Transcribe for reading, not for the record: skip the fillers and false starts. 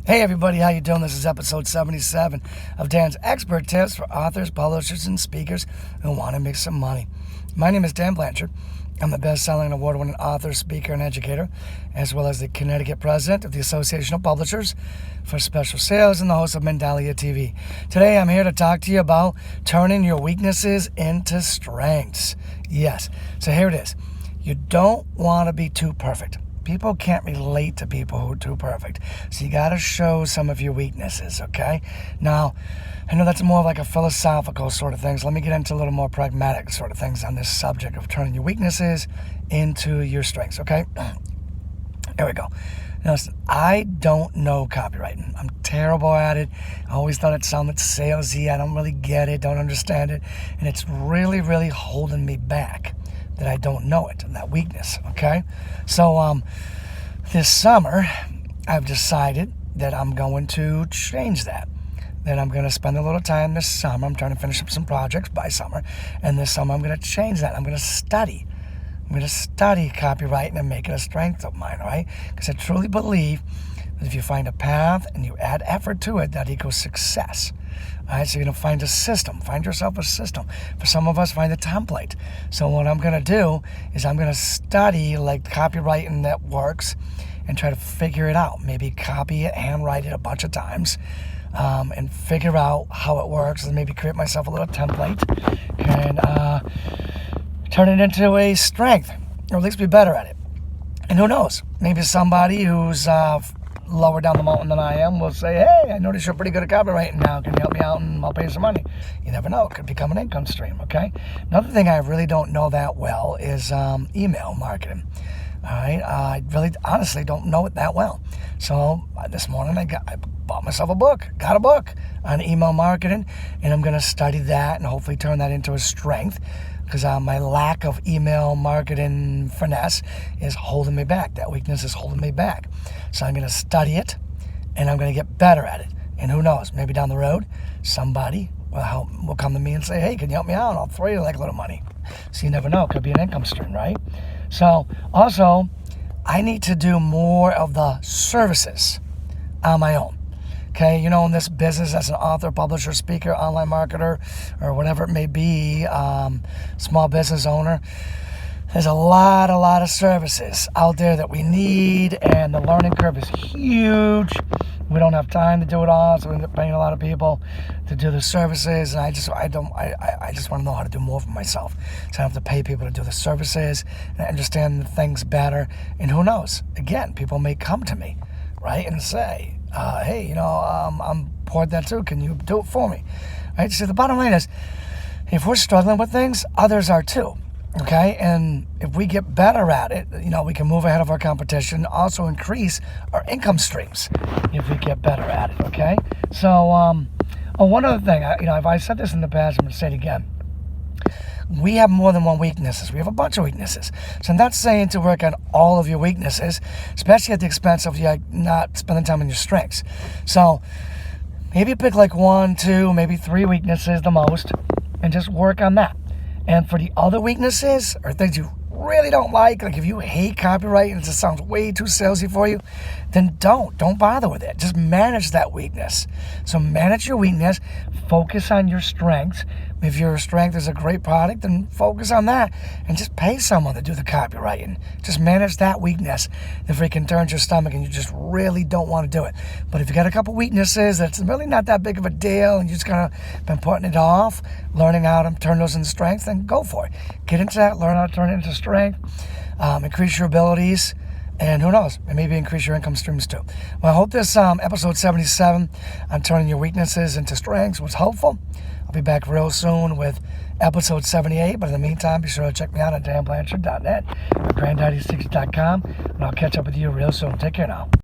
Hey everybody, how you doing? This is episode 77 of Dan's Expert Tips for authors, publishers, and speakers who want to make some money. My name is Dan Blanchard. I'm the best-selling and award-winning author, speaker, and educator, as well as the Connecticut president of the Association of Publishers for Special Sales and the host of Mindalia TV. Today I'm here to talk to you about turning your weaknesses into strengths. Yes, so here it is. You don't want to be too perfect. People can't relate to people who are too perfect. So you got to show some of your weaknesses, okay? Now, I know that's more like a philosophical sort of thing, so let me get into a little more pragmatic sort of things on this subject of turning your weaknesses into your strengths, okay? Here we go. Now, listen, I don't know copywriting. I'm terrible at it. I always thought it sounded salesy. I don't really get it, don't understand it, and it's really, really holding me back that I don't know it, and that weakness, okay? So this summer, I've decided that I'm going to change that. That I'm going to spend a little time this summer. I'm trying to finish up some projects by summer, and this summer I'm going to change that. I'm going to study. I'm going to study copywriting and make it a strength of mine, right? Because I truly believe that if you find a path and you add effort to it, that equals success. All right, so you're going to find a system. Find yourself a system. For some of us, find a template. So what I'm going to do is I'm going to study like copywriting that works and try to figure it out. Maybe copy it, handwrite it a bunch of times, and figure out how it works, and maybe create myself a little template and turn it into a strength, or at least be better at it. And who knows? Maybe somebody who's lower down the mountain than I am will say, hey, I noticed you're pretty good at copywriting now. Can you help me out and I'll pay you some money? You never know. It could become an income stream, okay? Another thing I really don't know that well is email marketing. All right? I really honestly don't know it that well. So this morning I bought myself a book, got a book on email marketing, and I'm going to study that and hopefully turn that into a strength, because my lack of email marketing finesse is holding me back. That weakness is holding me back. So I'm going to study it, and I'm going to get better at it. And who knows, maybe down the road, somebody will come to me and say, hey, can you help me out? I'll throw you like a little money. So you never know. It could be an income stream, right? So also, I need to do more of the services on my own. Okay, you know, in this business as an author, publisher, speaker, online marketer, or whatever it may be, small business owner, there's a lot of services out there that we need, and the learning curve is huge. We don't have time to do it all, so we end up paying a lot of people to do the services, and I just want to know how to do more for myself. So I have to pay people to do the services and understand the things better. And who knows? Again, people may come to me, right, and say, hey, you know, I'm bored that too. Can you do it for me? Right? So the bottom line is, if we're struggling with things, others are too. Okay? And if we get better at it, you know, we can move ahead of our competition, also increase our income streams if we get better at it. Okay? So, one other thing, if I said this in the past, I'm going to say it again. We have more than one weaknesses. We have a bunch of weaknesses. So I'm not saying to work on all of your weaknesses, especially at the expense of you not spending time on your strengths. So maybe pick like 1, 2, maybe 3 weaknesses the most, and just work on that. And for the other weaknesses, or things you really don't like if you hate copyright and it just sounds way too salesy for you, then don't bother with it. Just manage that weakness. So manage your weakness, focus on your strengths. If your strength is a great product, then focus on that and just pay someone to do the copywriting. Just manage that weakness. If it can turn your stomach and you just really don't want to do it. But if you got a couple weaknesses that's really not that big of a deal and you just kind of been putting it off, learning how to turn those into strengths, then go for it. Get into that, learn how to turn it into strength, increase your abilities, and who knows, maybe increase your income streams too. Well, I hope this episode 77 on turning your weaknesses into strengths was helpful. I'll be back real soon with episode 78, but in the meantime, be sure to check me out at danblanchard.net or granddaddy60.com, and I'll catch up with you real soon. Take care now.